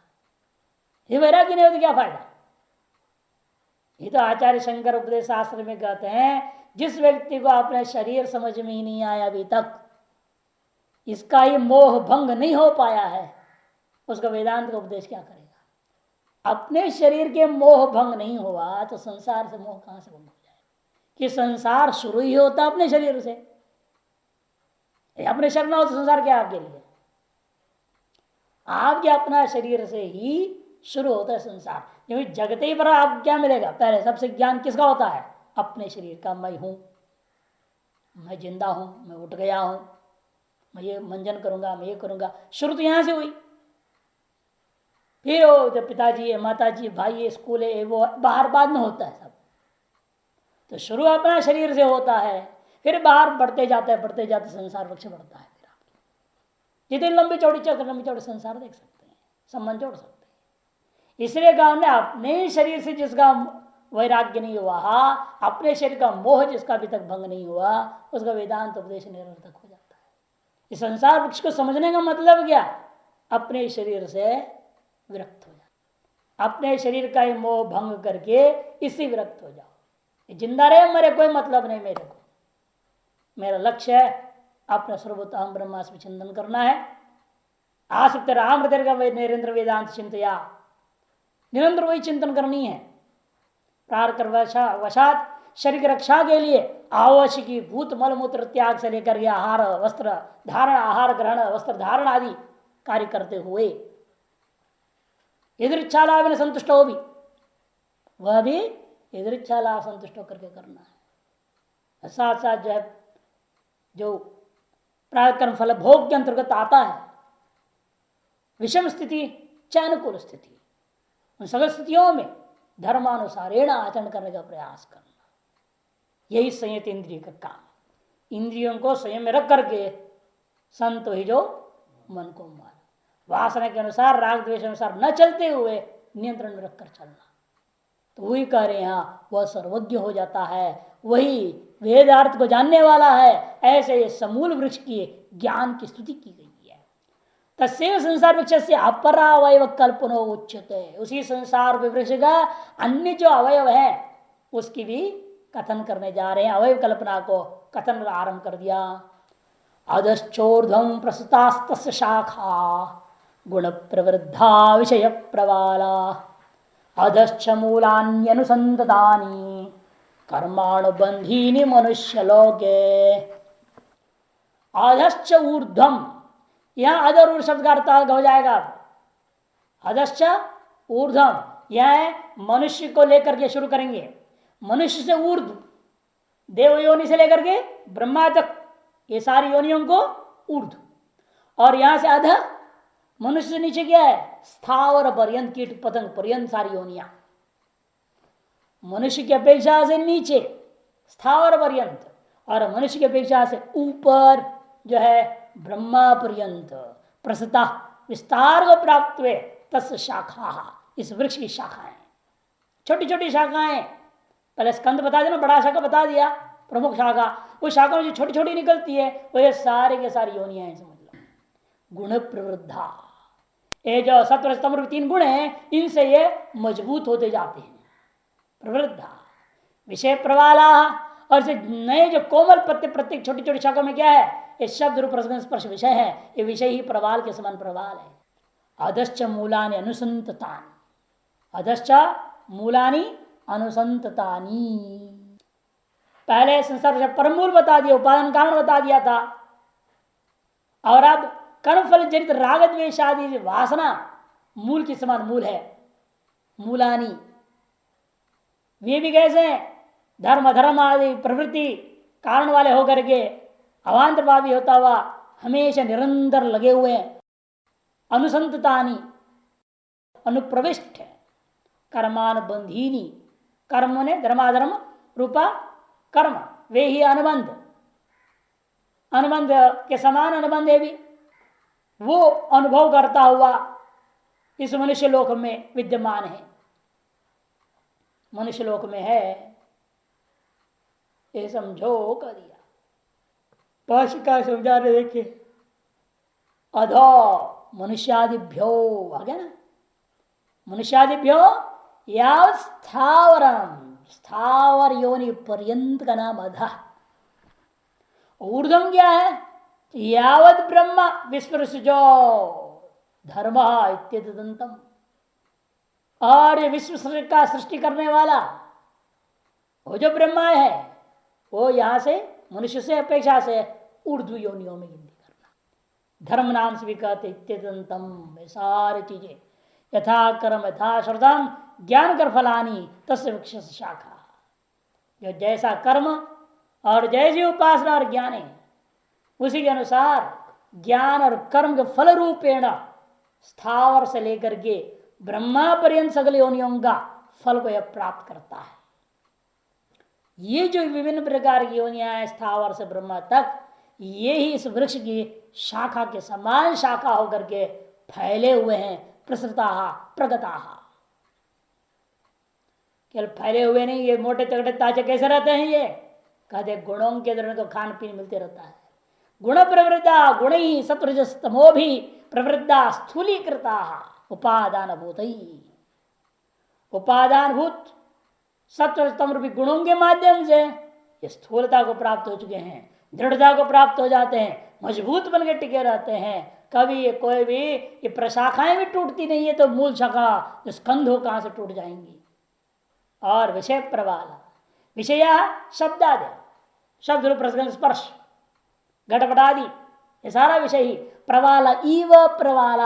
ये वैराग्य नहीं हो तो क्या फायदा। ये तो आचार्य शंकर उपदेश शास्त्र में कहते हैं, जिस व्यक्ति को अपने शरीर समझ में ही नहीं आया अभी तक, इसका ही मोह भंग नहीं हो पाया है, उसका वेदांत का उपदेश क्या करेगा। अपने शरीर के मोह भंग नहीं हुआ तो संसार से मोह कहां से भंग हो जाए। कि संसार शुरू ही होता अपने शरीर से। अपने शरीर ना हो तो संसार क्या आपके लिए। आपके अपना शरीर से ही शुरू होता है संसार। क्योंकि जगते ही पर आप क्या मिलेगा, पहले सबसे ज्ञान किसका होता है, अपने शरीर का। मैं हूं, मैं जिंदा हूं, मैं उठ गया हूं, मैं ये मंजन करूंगा, मैं ये करूंगा। शुरू तो यहां से हुई। फिर वो जब पिताजी है, माता जी, भाई है, स्कूल है, वो बाहर बाद में होता है सब। तो शुरू अपना शरीर से होता है, फिर बाहर बढ़ते जाते हैं, बढ़ते जाते संसार वृक्ष बढ़ता है। फिर आप जितनी लंबी चौड़ी चक्कर, लंबी चौड़ी संसार देख सकते हैं, संबंध जोड़ सकते हैं। इसलिए कहा ने अपने शरीर से जिसका वैराग्य नहीं हुआ, अपने शरीर का मोह जिसका अभी तक भंग नहीं हुआ, उसका वेदांत उपदेश निरर्थक हो जाता है। इस संसार वृक्ष को समझने का मतलब क्या, अपने शरीर से विरक्त हो जाओ। अपने शरीर का ही मोह भंग करके इससे विरक्त हो जाओ। जिंदा रहे मरे कोई मतलब नहीं मेरे को। मेरा लक्ष्य है अपने सर्वोत्तम ब्रह्मास्मि चिंतन करना है। आसक्त राम का निरंतर वेदांत चिंतया, निरंतर वही चिंतन करनी है। प्रार वशात शरीर की रक्षा के लिए आवश्यकी भूत मलमूत्र त्याग से लेकर आहार वस्त्र धारण, आहार ग्रहण, वस्त्र धारण आदि कार्य करते हुए इच्छा लाभ में संतुष्ट हो भी, वह भी इच्छा लाभ संतुष्ट होकर के करना है। साथ साथ जो है, जो प्राकर्म फल भोग के अंतर्गत आता है, विषम स्थिति चाहे अनुकूल स्थिति, उन सभी स्थितियों में धर्मानुसारेण आचरण करने का प्रयास करना, यही संयत इंद्रिय का काम। इंद्रियों को संयम में रख करके संत ही जो मन को मान, वासना के अनुसार, राग द्वेष अनुसार न चलते हुए नियंत्रण में रखकर चलना। तो वही कह रहे हैं, वह सर्वज्ञ हो जाता है, वही वेदार्थ को जानने वाला है। ऐसे समूल वृक्ष की ज्ञान की स्तुति की गई है। तस्यैव संसार वृक्ष से अपरावयव कल्पनो उच्यते, उसी संसार वृक्ष का अन्य जो अवयव है उसकी भी कथन करने जा रहे हैं। अवयव कल्पना को कथन आरंभ कर दिया। अधश्चोर्ध्वं प्रसुतास्तस्य शाखा गुण प्रवृद्धा विषय प्रवाला, अधश्च मूलान्यनुसंततानि कर्माणुबंधीनि मनुष्य लोके। अधश्च ऊर्ध्वम, यह अधर शब्द का अर्थ हो जाएगा। अधश्च ऊर्ध्वम, यह मनुष्य को लेकर के शुरू करेंगे। मनुष्य से ऊर्ध्व, देव योनि से लेकर के ब्रह्मा तक, ये सारी योनियों को ऊर्ध्व। और यहां से अध, मनुष्य से नीचे क्या है, स्थावर पर्यंत, कीट पतंग पर्यंत सारी योनियां। मनुष्य की अपेक्षा से नीचे स्थावर पर्यंत, और मनुष्य की अपेक्षा से ऊपर जो है ब्रह्मा पर्यंत प्रसता विस्तार को प्राप्त हुए। तस् शाखा, इस वृक्ष की शाखाएं, छोटी छोटी शाखाएं। पहले स्कंद बता दिया ना, बड़ा शाखा बता दिया, प्रमुख शाखा। उस शाखा में जो छोटी छोटी निकलती है वो ये सारे के सारी योनियां हैं, समझ लो। गुण प्रवृद्धा, ये जो सत्व स्तंभ 3 गुण हैं, इनसे ये मजबूत होते जाते हैं। प्रवृद्धा विषय प्रवाला, और से नए जो कोमल पत्ते प्रत्येक छोटी छोटी शाखा में क्या है, ये शब्द रूप रस स्पर्श विषय है। ये विषय ही प्रवाल के समान प्रवाल है। अधश्च मूलानि अनुसंततानि, अधश्च मूलानि अनुसंततानि, पहले संसार परम मूल बता दिया, उपादान कारण बता दिया था। और अब कर्मफल जनित राग द्वेष आदि वासना मूल के समान मूल है। मूलानी वे भी कैसे हैं, धर्म अधर्म आदि प्रवृत्ति कारण वाले होकर के अवांतरभावी होता हुआ हमेशा निरंतर लगे हुए हैं। अनुसंततानी, अनुप्रविष्ट है। कर्मानुबंधीनी, कर्म ने धर्माधर्म रूपा कर्म, वे ही अनुबंध, अनुबंध के समान अनुबंध है भी, वो अनुभव करता हुआ इस मनुष्य लोक में विद्यमान है, मनुष्य लोक में है, ये समझो कर दिया। पाश का समझाने देखिए, अधो मनुष्यादिभ्यो आ गया ना, मनुष्यादिभ्यो या स्थावरम, स्थावर योनि पर्यंत का नाम अधा। ऊर्ध्वम क्या है, यावत ब्रह्म विस्पृशो धर्म इत्यदंतम, और ये विश्व का सृष्टि करने वाला वो जो ब्रह्मा है वो यहां से मनुष्य से अपेक्षा से ऊर्ध्व योनियों में गिनती करना, धर्म नाम से भी कहते इत्यदंतम, सारी चीजें यथा कर्म यथा श्रद्धम ज्ञान कर फलानी तस्य वृक्ष शाखा, जो जैसा कर्म और जैसी उपासना और ज्ञान है उसी के अनुसार ज्ञान और कर्म के फल रूपेण स्थावर से लेकर के ब्रह्मा पर्यंत सगल योनियों का फल को यह प्राप्त करता है। ये जो विभिन्न प्रकार की योनियां है स्थावर से ब्रह्मा तक, ये ही इस वृक्ष की शाखा के समान शाखा होकर के फैले हुए हैं, प्रसृता प्रगता। केवल फैले हुए नहीं, ये मोटे तगड़े ताजे कैसे रहते हैं, ये कहते गुणों के द्वारा तो खान पीन मिलते रहता है। गुण प्रवृत्ता गुण ही सत्रजस्तमो भी प्रवृत्ता स्थूलीकृता उपादान भूत ही, उपादान भूत सत्वस्तम रूपी गुणों के माध्यम से ये स्थूलता को प्राप्त हो चुके हैं, दृढ़ता को प्राप्त हो जाते हैं, मजबूत बन के टिके रहते हैं। कभी ये कोई भी ये प्रशाखाएं भी टूटती नहीं है तो मूल शाखा जो स्कंध हो कहां से टूट जाएंगी। और विषय प्रवाल, विषय शब्दादि, शब्द रूप रसगंध स्पर्श घटपटादि, ये सारा विषय ही प्रवाल इव प्रवाल,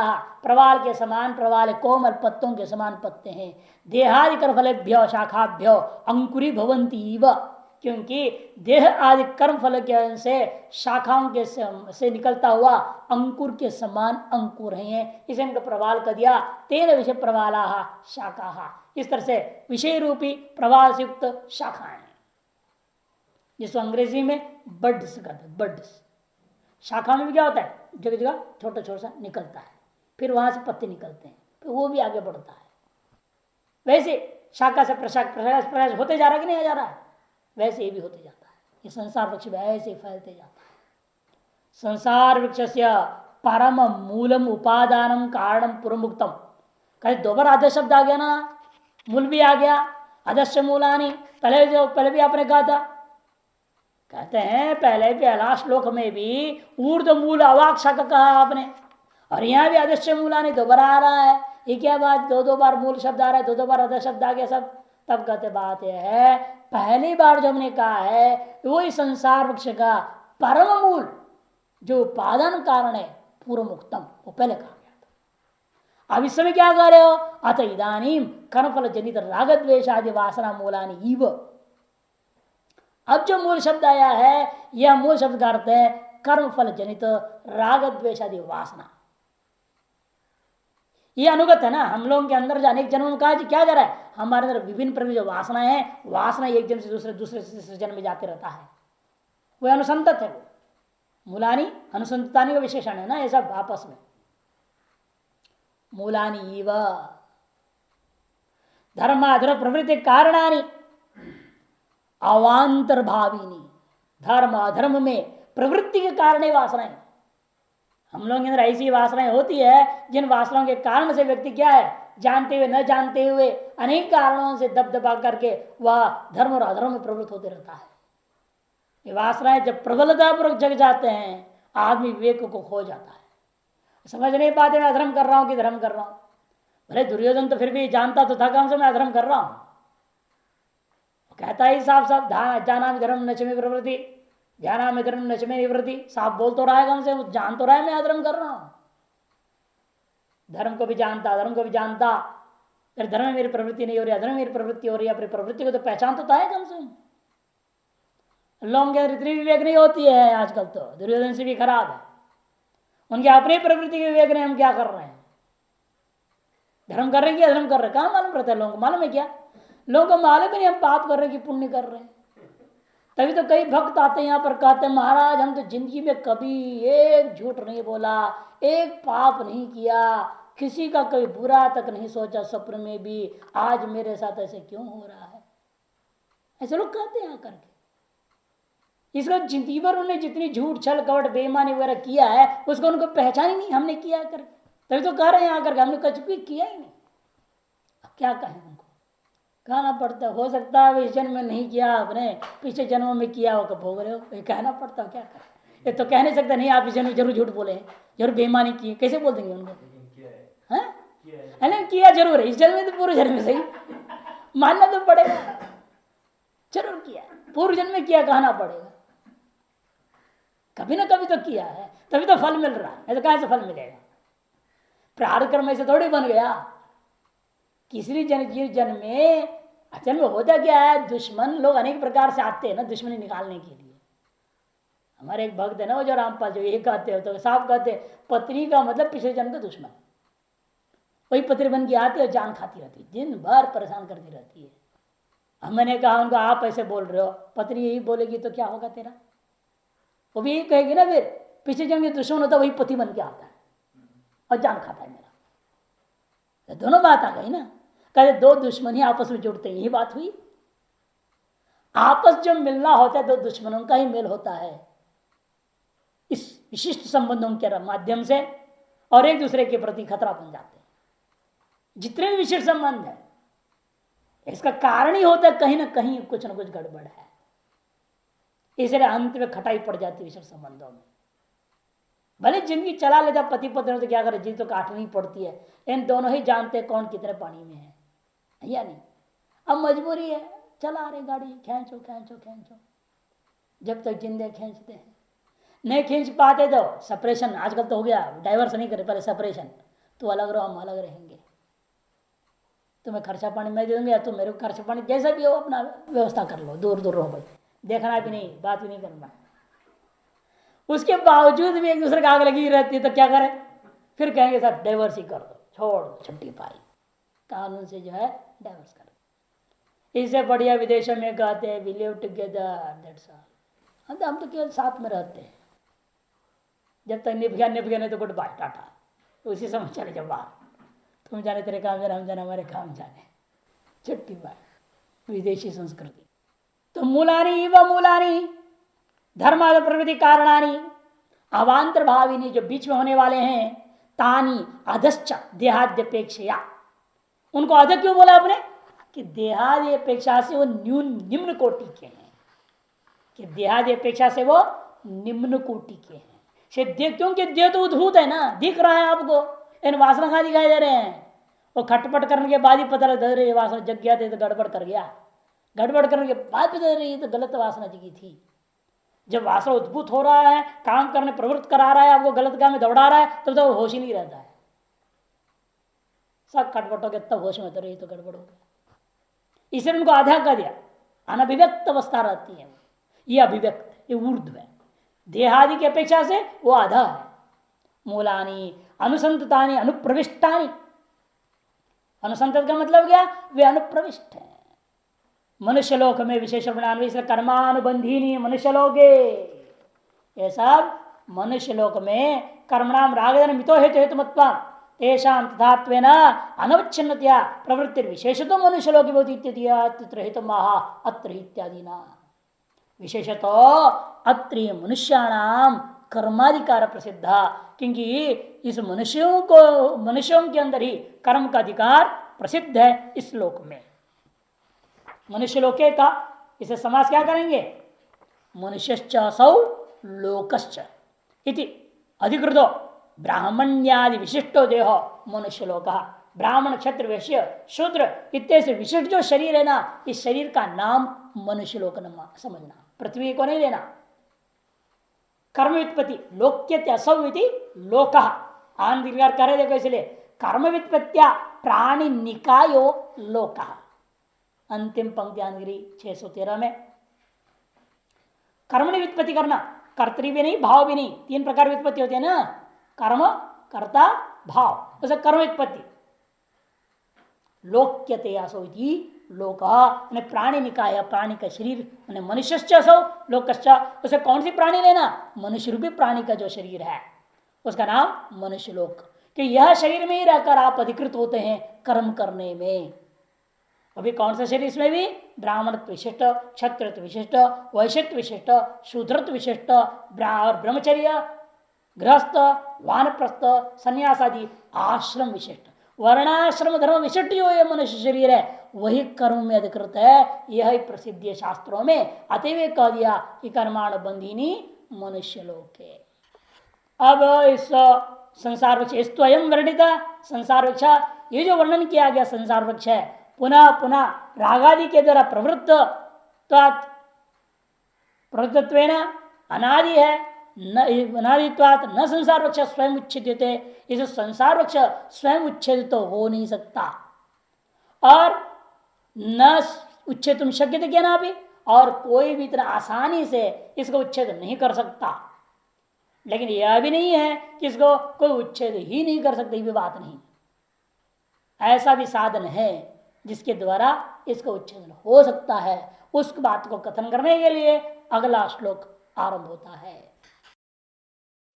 प्रवाल के समान प्रवाल, कोमल पत्तों के समान पत्ते हैं। देहादि कर्म फलेभ्यो शाखाभ्यो अंकुरी भवंती इव, क्योंकि देह आदि कर्म फल के से शाखाओं के से निकलता हुआ अंकुर के समान अंकुर हैं, इसे इनका प्रवाल कर दिया। तेन विषय प्रवाला शाखा, इस तरह से विषय रूपी प्रवाल से युक्त शाखाएं, जिसको अंग्रेजी में बड्स कहते हैं। बड्स शाखा में भी क्या होता है, जगह जगह छोटा छोटा सा निकलता है, फिर वहां से पत्ते निकलते हैं, फिर वो भी आगे बढ़ता है। वैसे शाखा से प्रशाख प्रयास होते जा रहा है कि नहीं जा रहा है, वैसे ये भी होते जाता है। ये संसार वृक्ष भी ऐसे फैलते जाता है। संसार वृक्ष से परम मूलम उपादानम कारणम पुरमुक्तम, कहीं दो बार आदेश शब्द आ गया ना, मूल भी आ गया, अदस्य मूलानी, पहले भी आपने कहा था। कहते हैं पहले पहला श्लोक में भी ऊर्ध्व मूल अवाक शाखा कहा आपने, और यहाँ भी अदस्य मूलानी दोबारा आ रहा है। ये क्या बात, दो बार मूल शब्द आ रहा है, दो बार अदस्य शब्द आ गया सब। तब कहते बात यह है, पहली बार जो हमने कहा है वो इस संसार वृक्ष का परम मूल जो उपादान कारण है पूर्व मुक्तम, वो पहले कहा गया था। अब इस समय क्या कह रहे हो, अत इदानीम कर्मफल जनित राग द्वेषादि वासना मूलानी इव। अब जो मूल शब्द आया है, यह मूल शब्द का अर्थ है कर्मफल जनित राग द्वेषादि वासना। ये अनुगत है ना, हम लोगों के अंदर जो अनेक जन्मों में कहा क्या जा रहा है, हमारे अंदर विभिन्न प्रकार जो वासनाएं हैं, वासना एक जन्म से दूसरे से जन्म में जाते रहता है, वो अनुसंतत है। वो मूलानी अनुसंतानी का विशेषण है ना, ये सब आपस में। मूलानी इव धर्माधर्म प्रवृत्ति कारणानी अवांतर भाविनी, धर्म अधर्म में प्रवृत्ति के कारण वासनाएं। हम लोगों के अंदर ऐसी वासनाएं होती है जिन वासनाओं के कारण से व्यक्ति क्या है, जानते हुए न जानते हुए अनेक कारणों से दबदबा करके वह धर्म और अधर्म में प्रवृत्त होते रहता है। ये वासनाएं जब प्रबलतापूर्वक जग जाते हैं, आदमी विवेक को खो जाता है, समझ नहीं पाते मैं अधर्म कर रहा हूं कि धर्म कर रहा हूं। भले दुर्योधन तो फिर भी जानता तो था कम से मैं अधर्म कर रहा हूं, कहता ही साफ साफ जाना धर्म नचमे प्रवृत्ति, ध्याना में धर्म नचमे निवृत्ति, साफ बोल तो रहा है, कम से जान तो रहा है मैं अधर्म कर रहा हूं। धर्म को भी जानता, धर्म को भी जानता, फिर धर्म में मेरी प्रवृत्ति नहीं हो रही, अधर्म में मेरी प्रवृत्ति हो रही है, अपनी प्रवृत्ति को तो पहचान तो है कम से कम। लोगों के अंदर इतनी विवेक नहीं होती है आजकल, तो दुर्योधन से भी खराब है, उनके अपने प्रवृत्ति के विवेक नहीं। हम क्या कर रहे हैं, धर्म कर रहे हैं कि अधर्म कर रहे हैं, कहां मालूम रहता है लोगों को, मालूम है क्या? लोगों को मालूम ही नहीं हम पाप कर रहे हैं कि पुण्य कर रहे हैं। तभी तो कई भक्त आते हैं यहाँ पर, कहते हैं महाराज हम तो जिंदगी में कभी एक झूठ नहीं बोला, एक पाप नहीं किया, किसी का कोई बुरा तक नहीं सोचा स्वप्न में भी, आज मेरे साथ ऐसे क्यों हो रहा है। ऐसे लोग कहते हैं आकर के। इसको जिंदगी भर उन्होंने जितनी झूठ छल कवट बेईमानी वगैरह किया है उसको उनको पहचान ही नहीं हमने किया करके, तभी तो कह रहे हैं आकर के हमने कुछ भी किया ही नहीं। क्या कहें उनको, कहना पड़ता हो सकता है इस जन्म में नहीं किया आपने, पिछले जन्म में किया हो, भोग रहे हो, ये कहना पड़ता हो। क्या करें, ये तो कह नहीं सकता नहीं आप इस जन्म में जरूर झूठ बोले हैं, जरूर बेईमानी की, कैसे बोल देंगे उनको। है किया जरूर है, इस जन्म में तो पूर्व जन्म में सही मानना तो पड़ेगा, जरूर किया, पूर्व जन्म में किया कहना पड़ेगा, कभी ना कभी तो किया है, तभी तो फल मिल रहा है, तो कहां से फल मिलेगा। प्रारब्ध कर्म ऐसे थोड़ी बन गया, किसी जन्म में अचल में होता क्या है, दुश्मन लोग अनेक प्रकार से आते हैं ना दुश्मनी निकालने के लिए। हमारे एक भक्त है ना वो जो रामपाल, जो ये कहते हो तो साफ कहते पत्नी का मतलब पिछले जन्म का दुश्मन, वही पत्नी बन के आती है और जान खाती रहती है, दिन भर परेशान करती रहती है। मैंने कहा उनको आप ऐसे बोल रहे हो, पत्नी यही बोलेगी तो क्या होगा तेरा, वो भी यही कहेगी ना, फिर पिछले जन्म में दुश्मन होता वही पति बन के आता है और जान खाता है मेरा, तो दोनों बात आ गई ना। कहते दो दुश्मन ही आपस में जुड़ते हैं, यही बात हुई। आपस जब मिलना होता है दो दुश्मनों का ही मेल होता है इस विशिष्ट संबंधों के माध्यम से, और एक दूसरे के प्रति खतरा बन जाते हैं। जितने भी विशिष्ट संबंध है इसका कारण ही होता है कहीं ना कहीं कुछ ना कुछ गड़बड़ है, इसलिए अंत में खटाई पड़ जाती है विशिष्ट संबंधों में। भले जिंदगी चला लेता पति पत्नी तो क्या करे, जिंदगी तो काटनी पड़ती है, इन दोनों ही जानते हैं कौन कितने पानी में है या नहीं। अब मजबूरी है, चला रहे गाड़ी, खींचो खींचो खींचो, जब तक जिंदे खींचते हैं, नहीं खींच पाते तो सेपरेशन, आजकल तो हो गया, डाइवर्स नहीं करे, पहले सेपरेशन, तो अलग रहो हम अलग रहेंगे, तुम्हें खर्चा पानी मैं दे दूंगा या तुम मेरे को खर्चा पानी, जैसा भी हो अपना व्यवस्था कर लो, दूर दूर रहो भाई, देखना भी नहीं, बात भी नहीं करना। उसके बावजूद भी एक दूसरे का आग लगी रहती है तो क्या करें, फिर कहेंगे सर डाइवर्स ही कर दो, छोड़ छुट्टी पाई, कानून से जो है डाइवर्स कर दो। इससे बढ़िया विदेशों में कहते हैं we live together, that's all, हम तो केवल साथ में रहते हैं, जब तक निभ गया नहीं तो गुड बाय टाटा, उसी समय चले जाओ बाहर, तुम जाने तेरे काम जाने, हम जाने हमारे काम जाने, छुट्टी बाय, विदेशी संस्कृति। तो मूलानी व मूलानी धर्माद प्रवृत्ति कारणानी अवांतर भाविनी, जो बीच में होने वाले हैं, तानी अधश्च देहाद्यपेक्षया, उनको अध क्यों बोला आपने, कि देहादि अपेक्षा से वो निम्न कोटि के हैं, कि देहादि अपेक्षा से वो निम्न कोटि के हैं। क्योंकि देह तो उद्भूत है ना, दिख रहा है आपको, इन वासना कहाँ दिखाई दे रहे हैं, वो खटपट करने के बाद ही पता लगता है वासना जग गया था तो गड़बड़ कर गया, गड़बड़ करने के बाद पता रही तो गलत वासना जगी थी। जब वासना उद्भूत हो रहा है, काम करने प्रवृत्त करा रहा है, आपको गलत काम में दौड़ा रहा है, तब तो होश ही नहीं रहता है, सब खटपट हो गया तब होश में तो रही तो गड़बड़ हो गया। इसलिए उनको आधा कर दिया, अनभिव्यक्त अवस्था रहती है, ये अभिव्यक्त, ये ऊर्ध्व है, देहादि की अपेक्षा से वो आधा है। मूलानी अनुसंततानी अनुप्रविष्टानी, अनुसंतत का मतलब क्या, वे अनुप्रविष्ट है मनुष्य लोक में, विशेष कर्मानुबंधी मनुष्य लोके, ये सब मनुष्य लोक में कर्मणाम रागधन मितो हेतु हेतु मत्वा तेषां तथात्वेन अनवच्छिन्नतया प्रवृत्ति विशेषतो मनुष्य लोके भवति हेतु महा अत्र इत्यादि ना, विशेषतो अत्रि मनुष्याणाम कर्माधिकार प्रसिद्ध, क्योंकि इस मनुष्यों के अंदर ही कर्म का अधिकार प्रसिद्ध है इस लोक में। मनुष्य लोके का इसे समास क्या करेंगे, मनुष्यश्च असौ लोकश्च इति अधिकृतो ब्राह्मण्यादि विशिष्टो देहो मनुष्य लोक, ब्राह्मण क्षत्रिय वैश्य शूद्र इत्यादि विशिष्ट जो शरीर है ना, इस शरीर का नाम मनुष्य लोक समझना, पृथ्वी को नहीं लेना। कर्म व्युत्पत्ति लोक्यते असौ इति लोकः, आन दीर्घार करे देखो, इसलिए कर्म व्युत्पत्त्या प्राणी निकायो लोकः, अंतिम पंक्ति आनगिरी 613 में। कर्म ने व्युत्पत्ति करना, कर्तरी भी नहीं भाव भी नहीं, तीन प्रकार व्युत्पत्ति होती है ना, कर्म कर्ता भाव, उसे कर्म व्युत्पत्ति। लोक्यते असो इति लोक प्राणी निकाय, प्राणी का शरीर मनुष्य लोकश्च, उसे कौन सी प्राणी लेना, मनुष्य रूपी प्राणी का जो शरीर है उसका नाम मनुष्य लोक। कि यह शरीर में ही रहकर आप अधिकृत होते हैं कर्म करने में। अभी कौन सा शरीर, इसमें भी ब्राह्मणत्व विशिष्ट, क्षत्रियत्व विशिष्ट, वैश्यत्व विशिष्ट, शूद्रत्व विशिष्ट और ब्रह्मचर्य, गृहस्थ, वानप्रस्थ, संन्यास आदि आश्रम विशिष्ट, वर्णाश्रम धर्म विशिष्ट जो ये मनुष्य शरीर है वही कर्म में अधिकृत है। यह प्रसिद्ध शास्त्रों में अतिवे कह दिया कि कर्माण बंधिनी मनुष्य लोक है। अब इस संसार वृक्ष स्वयं वर्णिता संसार वृक्ष, ये जो वर्णन किया गया संसार वृक्ष है पुनः पुनः रागादि के द्वारा प्रवृत्त प्रवृत्तत्वेन अनादि है, न अनादित्वात् न संसार वृक्ष स्वयं उच्छेदित है। इस संसार वृक्ष स्वयं उच्छेदित तो हो नहीं सकता और न उच्छेद तुम शक्य थे क्या भी, और कोई भी इतना आसानी से इसको उच्छेद नहीं कर सकता। लेकिन यह भी नहीं है कि इसको कोई उच्छेद ही नहीं कर सकता, ये भी बात नहीं। ऐसा भी साधन है जिसके द्वारा इसका उच्छेदन हो सकता है। उस बात को कथन करने के लिए अगला श्लोक आरंभ होता है।